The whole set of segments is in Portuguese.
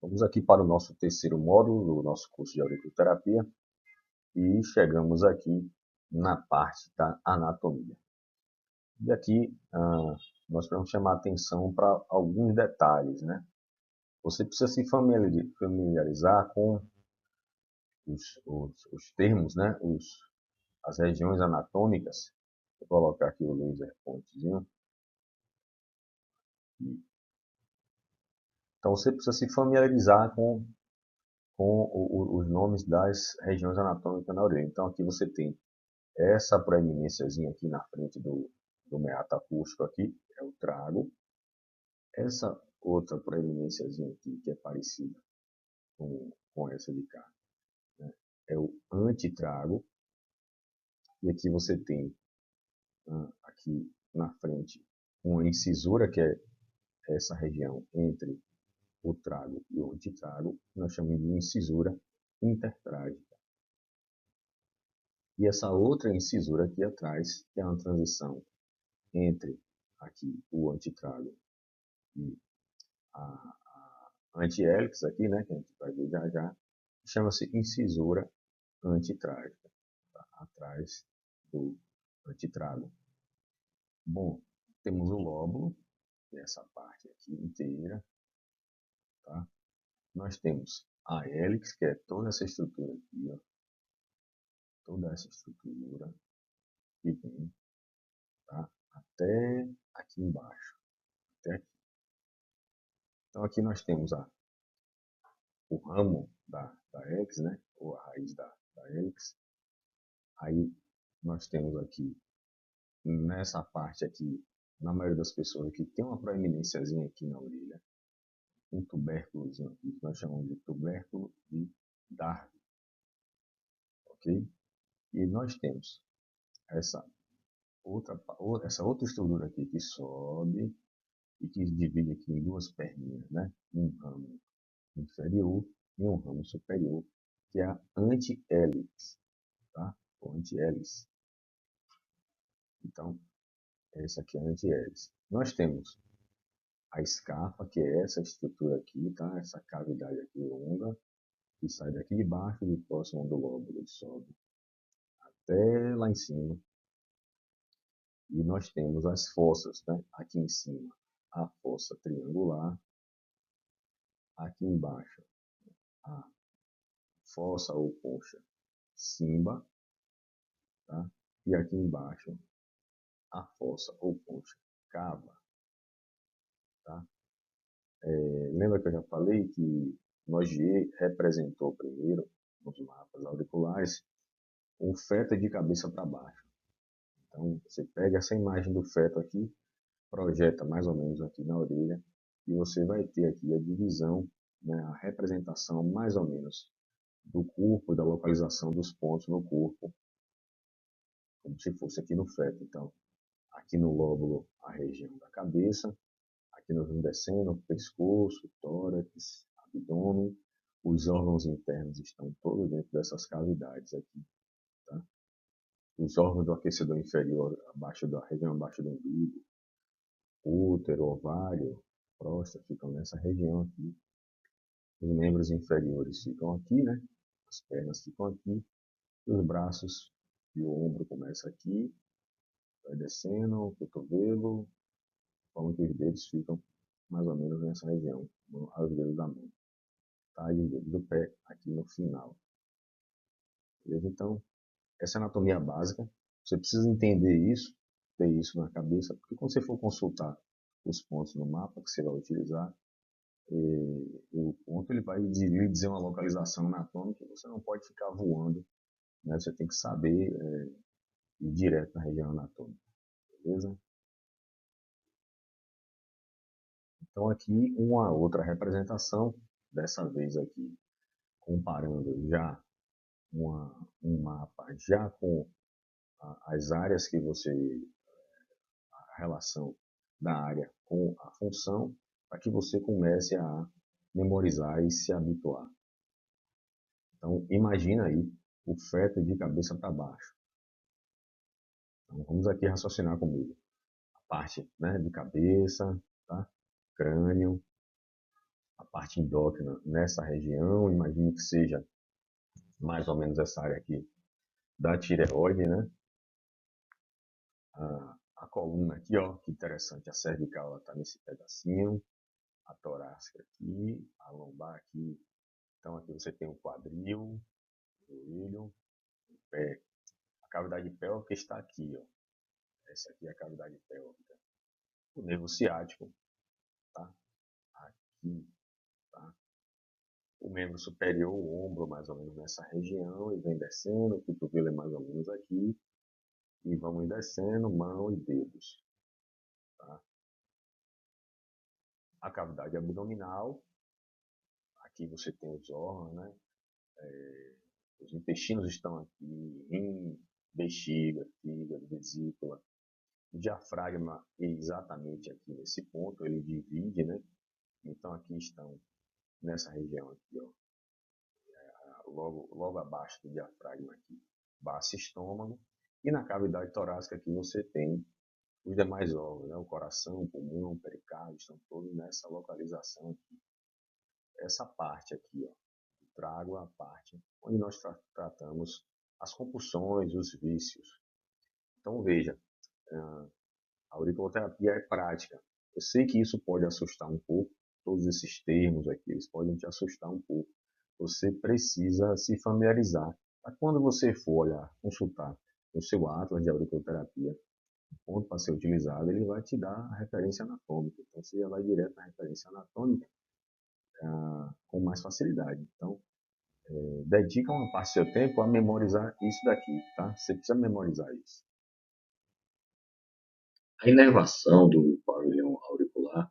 Vamos aqui para o nosso terceiro módulo do nosso curso de auriculoterapia e chegamos aqui na parte da anatomia. E aqui nós vamos chamar a atenção para alguns detalhes, né? Você precisa se familiarizar com os termos, né? As regiões anatômicas. Vou colocar aqui o laser pointzinho. Então você precisa se familiarizar com os nomes das regiões anatômicas na orelha. Então aqui você tem essa proeminênciazinha aqui na frente do meato acústico aqui, é o trago. Essa outra proeminênciazinha aqui, que é parecida com essa de cá, né, é o antitrago. E aqui você tem, aqui na frente, uma incisura, que é essa região entre o trago e o antitrago, nós chamamos de incisura intertrágica. E essa outra incisura aqui atrás, que é uma transição entre aqui o antitrago e a anti-hélix aqui, né, que a gente vai ver já já, chama-se incisura antitrágica, tá? Atrás do antitrago. Bom, temos o lóbulo, que é essa parte aqui inteira, tá? Nós temos a hélix, que é toda essa estrutura aqui, ó, toda essa estrutura que vem, tá? Até aqui embaixo, até aqui. Então aqui nós temos o ramo da hélix, né? Ou a raiz da hélix. Aí nós temos aqui, nessa parte aqui, na maioria das pessoas aqui, tem uma proeminênciazinha aqui na orelha, um tubérculozinho aqui, que nós chamamos de tubérculo de Darwin, ok? E nós temos essa outra estrutura aqui que sobe e que divide aqui em duas perninhas, né? Um ramo inferior e um ramo superior, que é a anti-hélix, tá? O anti-hélice. Então, essa aqui é a anti-hélice. Nós temos a escarpa, que é essa estrutura aqui, tá? Essa cavidade aqui longa, que sai daqui de baixo, de próximo do lóbulo, e sobe até lá em cima. E nós temos as fossas, né? Aqui em cima, a fossa triangular. Aqui embaixo, a fossa ou concha Simba, tá? E aqui embaixo, a fossa ou concha Cava, tá? Lembra que eu já falei que Nogier representou primeiro, nos mapas auriculares, um feto de cabeça para baixo. Então, você pega essa imagem do feto aqui, projeta mais ou menos aqui na orelha, e você vai ter aqui a divisão, né, a representação mais ou menos do corpo, da localização dos pontos no corpo, como se fosse aqui no feto. Então, aqui no lóbulo, a região da cabeça, aqui nós vamos descendo, pescoço, tórax, abdômen, os órgãos internos estão todos dentro dessas cavidades aqui, tá? Os órgãos do aquecedor inferior, abaixo da região abaixo do umbigo, útero, ovário, próstata, ficam nessa região aqui. Os membros inferiores ficam aqui, né? As pernas ficam aqui. Os braços e o ombro começa aqui, vai descendo, o cotovelo, como que os dedos ficam mais ou menos nessa região, os dedos da mão, tá? E os dedos do pé aqui no final. Beleza? Então, essa é a anatomia básica. Você precisa entender isso, ter isso na cabeça, porque quando você for consultar os pontos no mapa que você vai utilizar, o ponto ele vai lhe dizer uma localização anatômica, você não pode ficar voando, né? Você tem que saber ir direto na região anatômica, beleza? Então aqui uma outra representação, dessa vez aqui comparando já um mapa já com as áreas que você, a relação da área com a função, para que você comece a memorizar e se habituar. Então imagina aí o feto de cabeça para baixo. Então vamos aqui raciocinar comigo. A parte, né, de cabeça, tá? Crânio, a parte endócrina nessa região. Imagine que seja mais ou menos essa área aqui da tireoide, né? A coluna aqui, ó, que interessante, a cervical ela está nesse pedacinho, a torácica aqui, a lombar aqui. Então aqui você tem o quadril, o joelho, o pé. A cavidade pélvica está aqui, ó. Essa aqui é a cavidade pélvica. O nervo ciático, tá? Aqui, tá? O membro superior, o ombro mais ou menos nessa região, e vem descendo, o cotovelo é mais ou menos aqui, e vamos descendo, mão e dedos, tá? A cavidade abdominal, aqui você tem os órgãos, né? Os intestinos estão aqui, rim, bexiga, fígado, vesícula. O diafragma é exatamente aqui nesse ponto, ele divide, né? Então aqui estão, nessa região aqui, ó, logo abaixo do diafragma aqui, baço e estômago. E na cavidade torácica aqui você tem os demais órgãos, né? O coração, o pulmão, o pericárdio, estão todos nessa localização aqui. Essa parte aqui, ó, trago a parte onde nós tratamos as compulsões, os vícios. Então veja, a auriculoterapia é prática. Eu sei que isso pode assustar um pouco, todos esses termos aqui, eles podem te assustar um pouco. Você precisa se familiarizar. Para quando você for olhar, consultar o seu atlas de auriculoterapia, o ponto para ser utilizado, ele vai te dar a referência anatômica. Então você já vai direto na referência anatômica com mais facilidade. Então, dedica uma parte do seu tempo a memorizar isso daqui, tá? Você precisa memorizar isso. A inervação do pavilhão auricular,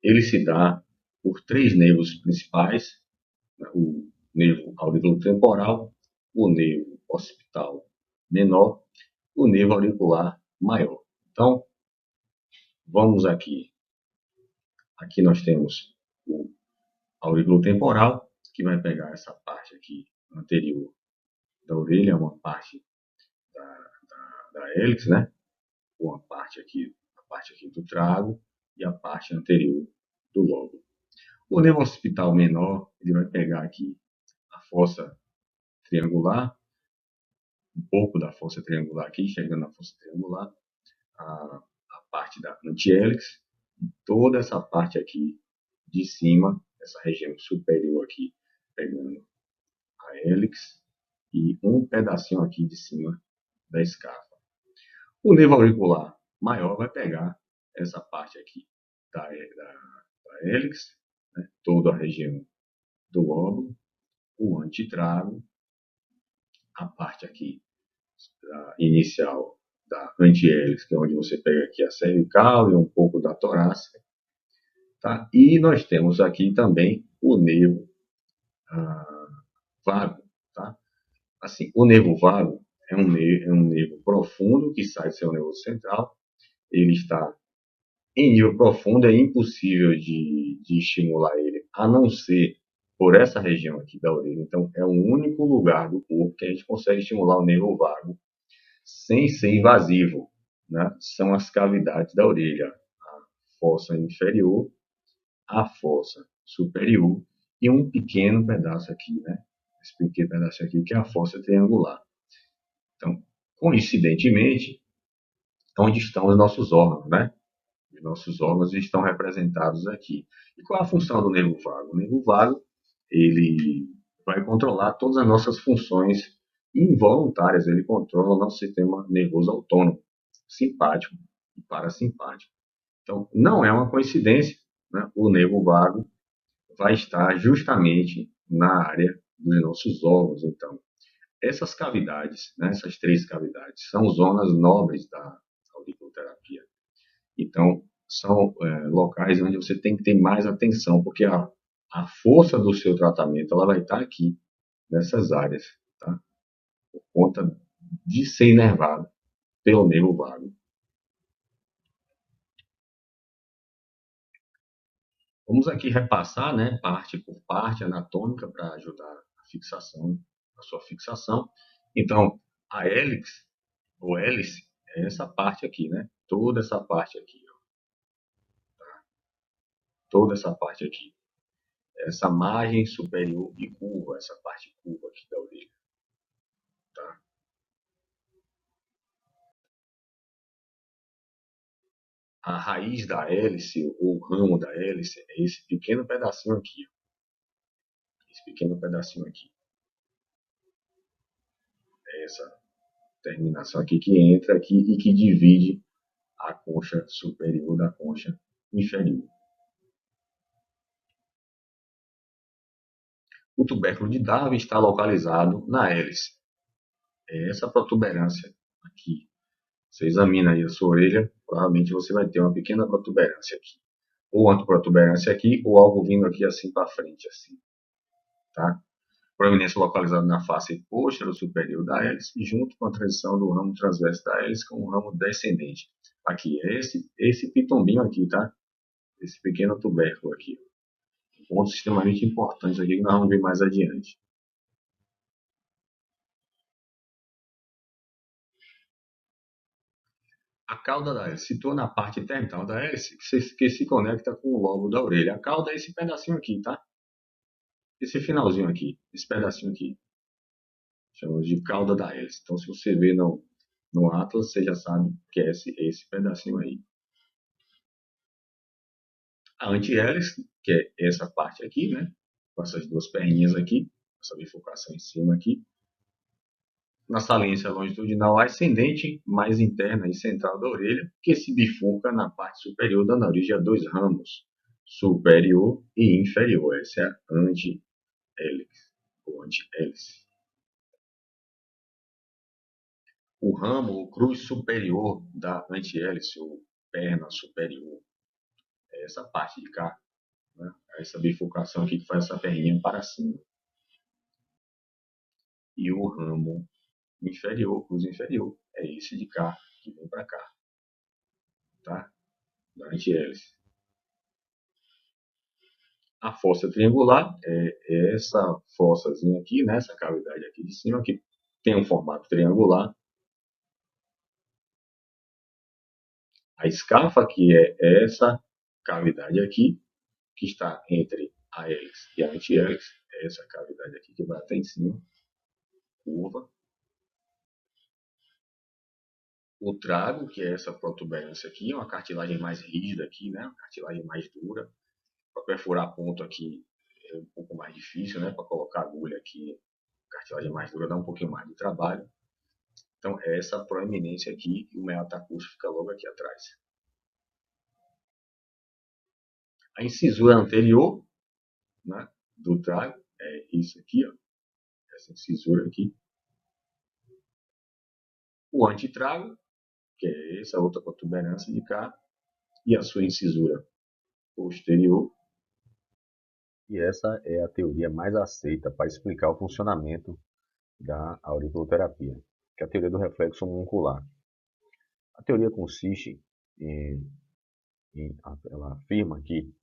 ele se dá por três nervos principais, né? O nervo auriculotemporal, o nervo occipital menor, o nervo auricular maior. Então, vamos aqui. Aqui nós temos o auriculotemporal, que vai pegar essa parte aqui anterior da orelha, uma parte da hélice, né? Uma parte aqui, a parte aqui do trago e a parte anterior do lóbulo. O nervo occipital menor, ele vai pegar aqui a fossa triangular, um pouco da fossa triangular aqui, chegando na fossa triangular, a parte da antihélice, e toda essa parte aqui de cima, essa região superior aqui, pegando a hélix e um pedacinho aqui de cima da escápula. O nervo auricular maior vai pegar essa parte aqui da hélix, né, toda a região do lóbulo, o antitrago, a parte aqui inicial da antihélice, que é onde você pega aqui a cervical e um pouco da torácica. Tá? E nós temos aqui também o nervo vago. Tá? Assim, o nervo vago é um nervo profundo que sai do seu nervo central. Ele está em nível profundo, é impossível de estimular ele, a não ser por essa região aqui da orelha. Então, é o único lugar do corpo que a gente consegue estimular o nervo vago sem ser invasivo, né? São as cavidades da orelha, a fossa inferior, a fossa superior e um pequeno pedaço aqui, né? Esse pequeno pedaço aqui que é a fossa triangular. Então, coincidentemente, onde estão os nossos órgãos, né? Os nossos órgãos estão representados aqui. E qual é a função do nervo vago? O nervo vago, ele vai controlar todas as nossas funções involuntárias, ele controla o nosso sistema nervoso autônomo, simpático e parasimpático. Então, não é uma coincidência, né? O nervo vago vai estar justamente na área dos nossos órgãos. Então, essas cavidades, né, essas três cavidades, são zonas nobres da auriculoterapia. Então, são locais onde você tem que ter mais atenção, porque a força do seu tratamento ela vai estar aqui, nessas áreas, tá? Por conta de ser inervado pelo nervo vago. Vamos aqui repassar, né, parte por parte anatômica para ajudar a fixação, a sua fixação. Então, a hélix, ou hélice, é essa parte aqui, né? Toda essa parte aqui, ó. Toda essa parte aqui. essa margem superior e curva, essa parte curva aqui da orelha. Tá? A raiz da hélice, ou o ramo da hélice, é esse pequeno pedacinho aqui. Esse pequeno pedacinho aqui. É essa terminação aqui que entra aqui e que divide a concha superior da concha inferior. O tubérculo de Darwin está localizado na hélice. É essa protuberância aqui. Você examina aí a sua orelha, provavelmente você vai ter uma pequena protuberância aqui. Ou uma protuberância aqui, ou algo vindo aqui assim para frente, assim. Tá? Proeminência localizada na face posterior superior da hélice, junto com a transição do ramo transverso da hélice com o ramo descendente. Aqui, é esse pitombinho aqui, tá? Esse pequeno tubérculo aqui. Pontos extremamente importantes aqui que nós vamos ver mais adiante. A cauda da hélice situa na parte interna da hélice que se conecta com o lobo da orelha. A cauda é esse pedacinho aqui, tá? Esse finalzinho aqui, esse pedacinho aqui. Chamamos de cauda da hélice. Então, se você vê no Atlas, você já sabe que é esse pedacinho aí. A anti-hélice, que é essa parte aqui, né? Com essas duas perninhas aqui, essa bifurcação em cima aqui. Na saliência longitudinal ascendente, mais interna e central da orelha, que se bifurca na parte superior, dando origem a dois ramos, superior e inferior. Essa é a anti-hélice, ou anti-hélice. O ramo, o cruz superior da anti-hélice, ou perna superior, é essa parte de cá, né? Essa bifurcação aqui que faz essa perninha para cima. E o ramo inferior, cruz inferior, é esse de cá, que vem para cá, tá? Da anti-hélice. A fossa triangular é essa fossazinha aqui, né? Essa cavidade aqui de cima, que tem um formato triangular. A escafa, que é essa cavidade aqui, que está entre a hélice e a anti-hélice, é essa cavidade aqui que vai até em cima, curva. O trago, que é essa protuberância aqui, é uma cartilagem mais rígida aqui, né? Uma cartilagem mais dura. Para perfurar ponto aqui é um pouco mais difícil, né? Para colocar agulha aqui, cartilagem mais dura dá um pouquinho mais de trabalho. Então, é essa proeminência aqui e o meatacústico fica logo aqui atrás. A incisura anterior, né, do trago é isso aqui, ó, essa incisura aqui. O antitrago, que é essa outra protuberância de cá, e a sua incisura posterior. E essa é a teoria mais aceita para explicar o funcionamento da auriculoterapia, que é a teoria do reflexo homuncular. A teoria consiste ela afirma que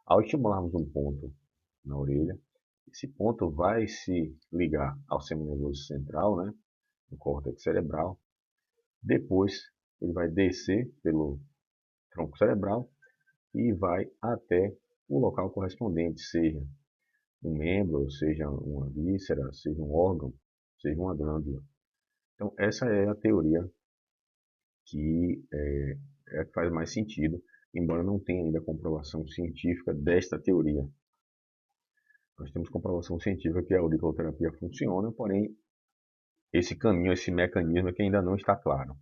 ao estimularmos um ponto na orelha, esse ponto vai se ligar ao sistema nervoso central, né, no córtex cerebral. Depois ele vai descer pelo tronco cerebral e vai até o local correspondente, seja um membro, seja uma víscera, seja um órgão, seja uma glândula. Então, essa é a teoria que que faz mais sentido, embora não tenha ainda comprovação científica desta teoria. Nós temos comprovação científica que a auriculoterapia funciona, porém, esse caminho, esse mecanismo é que ainda não está claro.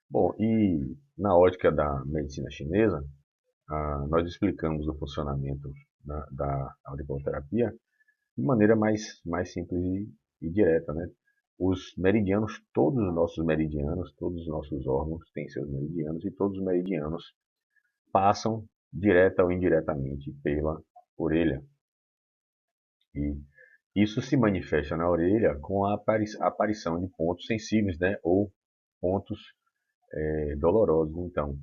Bom, e na ótica da medicina chinesa, nós explicamos o funcionamento da auriculoterapia de maneira mais simples e direta, né? Os meridianos, todos os nossos órgãos têm seus meridianos e todos os meridianos passam direta ou indiretamente pela orelha. E isso se manifesta na orelha com a aparição de pontos sensíveis, né? Ou pontos dolorosos. Então,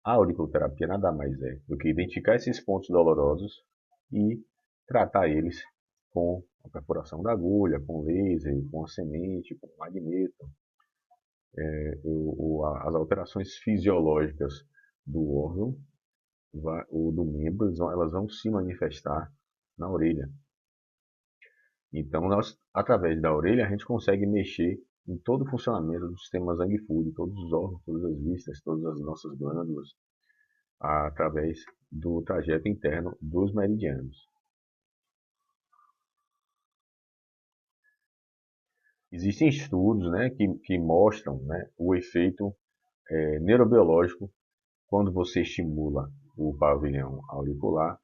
a auriculoterapia nada mais é do que identificar esses pontos dolorosos e tratar eles com a perfuração da agulha, com laser, com a semente, com magneto. As alterações fisiológicas do órgão, ou do membro, elas vão se manifestar na orelha. Então, através da orelha, a gente consegue mexer em todo o funcionamento do sistema Zhang-Fu, todos os órgãos, todas as vistas, todas as nossas glândulas, através do trajeto interno dos meridianos. Existem estudos, né, que mostram, né, o efeito neurobiológico quando você estimula o pavilhão auricular,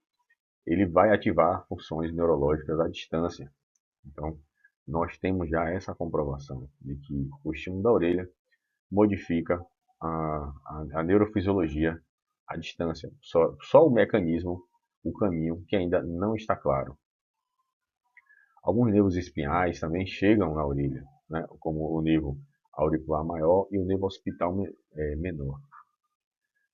ele vai ativar funções neurológicas à distância. Então, nós temos já essa comprovação de que o estímulo da orelha modifica a neurofisiologia à distância. Só o mecanismo, o caminho, que ainda não está claro. Alguns nervos espinhais também chegam na orelha, né, como o nervo auricular maior e o nervo occipital menor.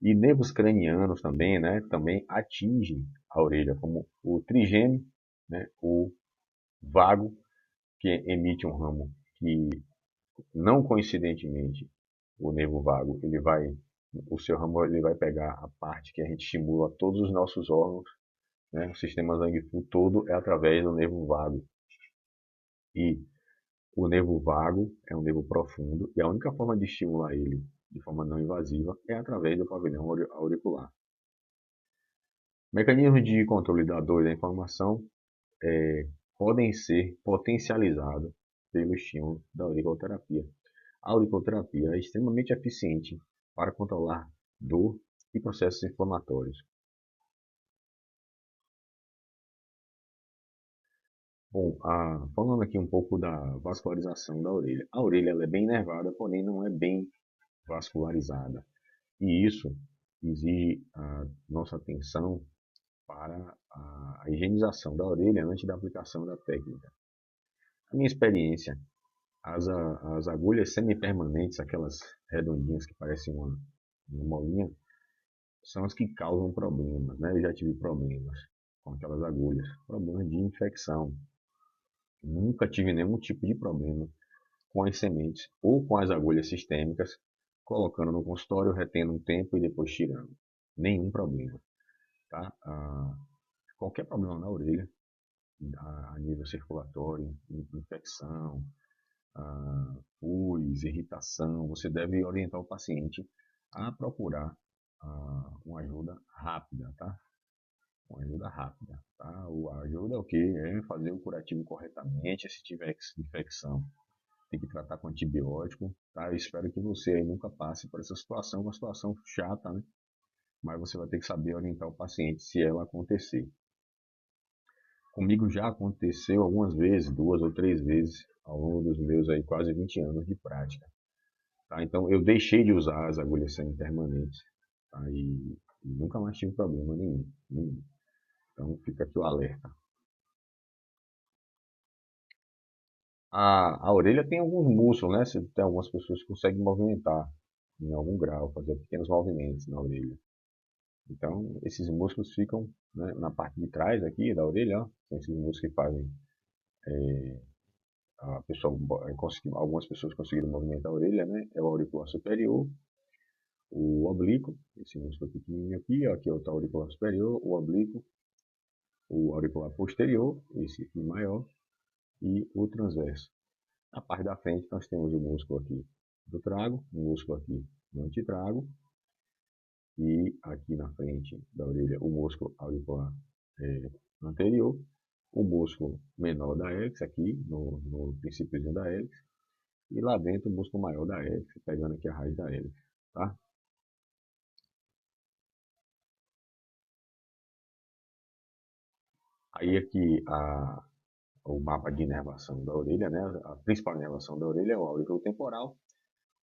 E nervos cranianos também, né, também atingem a orelha, como o trigêmeo, né, o vago, que emite um ramo que, não coincidentemente, o nervo vago, o seu ramo ele vai pegar a parte que a gente estimula todos os nossos órgãos, né, o sistema Zhang-Fu todo é através do nervo vago. E o nervo vago é um nervo profundo e a única forma de estimular ele de forma não invasiva é através do pavilhão auricular. Mecanismos de controle da dor e da inflamação podem ser potencializados pelo estímulo da auriculoterapia. A auriculoterapia é extremamente eficiente para controlar dor e processos inflamatórios. Bom, falando aqui um pouco da vascularização da orelha. A orelha ela é bem nervada, porém não é bem vascularizada. E isso exige a nossa atenção para a higienização da orelha antes da aplicação da técnica. A minha experiência, as agulhas semipermanentes, aquelas redondinhas que parecem uma molinha, são as que causam problemas, né? Eu já tive problemas com aquelas agulhas, problemas de infecção. Nunca tive nenhum tipo de problema com as sementes ou com as agulhas sistêmicas, colocando no consultório, retendo um tempo e depois tirando. Nenhum problema. Tá? Qualquer problema na orelha, a nível circulatório, infecção, pus, irritação, você deve orientar o paciente a procurar uma ajuda rápida, tá? Uma ajuda rápida, tá? A ajuda é o quê? É fazer o curativo corretamente, se tiver infecção, tem que tratar com antibiótico, tá? Eu espero que você aí nunca passe por essa situação, uma situação chata, né? Mas você vai ter que saber orientar o paciente se ela acontecer. Comigo já aconteceu algumas vezes, 2 ou 3 vezes, ao longo dos meus aí quase 20 anos de prática. Tá? Então eu deixei de usar as agulhas semi-permanentes, tá? E nunca mais tive problema nenhum, nenhum. Então fica aqui o alerta. A orelha tem alguns músculos, né? Tem algumas pessoas que conseguem movimentar em algum grau, fazer pequenos movimentos na orelha. Então, esses músculos ficam, né, na parte de trás aqui da orelha, ó. São esses músculos que fazem a pessoa, algumas pessoas conseguiram movimentar a orelha, né? É o auricular superior, o oblíquo, esse músculo pequenininho aqui, ó, aqui é o auricular superior, o oblíquo, o auricular posterior, esse aqui maior, e o transverso. Na parte da frente nós temos o músculo aqui do trago, o músculo aqui do antitrago, e aqui na frente da orelha o músculo auricular anterior, o músculo menor da hélice aqui no princípiozinho da hélice, e lá dentro o músculo maior da hélice, pegando aqui a raiz da hélice, tá? Aí aqui o mapa de inervação da orelha, né? A principal inervação da orelha é o aurículo temporal,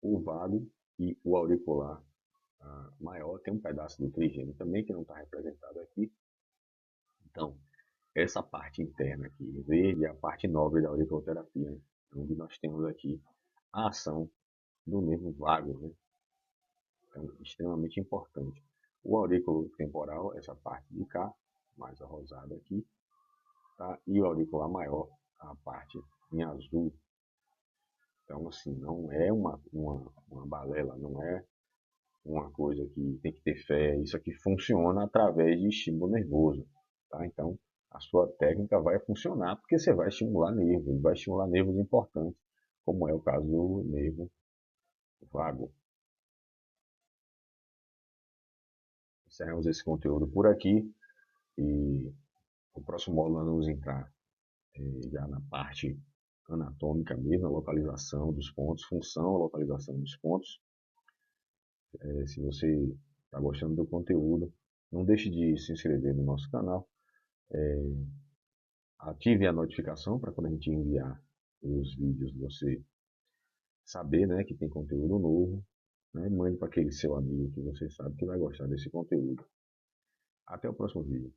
o vago e o auricular maior. Tem um pedaço do trigêmeo também que não está representado aqui. Então, essa parte interna aqui, verde, é a parte nobre da auriculoterapia, né? Onde nós temos aqui a ação do nervo vago, né? Então, extremamente importante. O aurículo temporal, essa parte de cá, mais arrosada aqui, tá? E o auricular maior, a parte em azul. Então, assim, não é uma balela, não é uma coisa que tem que ter fé, isso aqui funciona através de estímulo nervoso, tá? Então, a sua técnica vai funcionar porque você vai estimular nervos, vai estimular nervos importantes, como é o caso do nervo vago. Encerramos esse conteúdo por aqui e o próximo módulo nós vamos entrar já na parte anatômica mesmo, a localização dos pontos, função, a localização dos pontos. Se você está gostando do conteúdo, não deixe de se inscrever no nosso canal, ative a notificação para quando a gente enviar os vídeos você saber, né, que tem conteúdo novo, né, mande para aquele seu amigo que você sabe que vai gostar desse conteúdo. Até o próximo vídeo.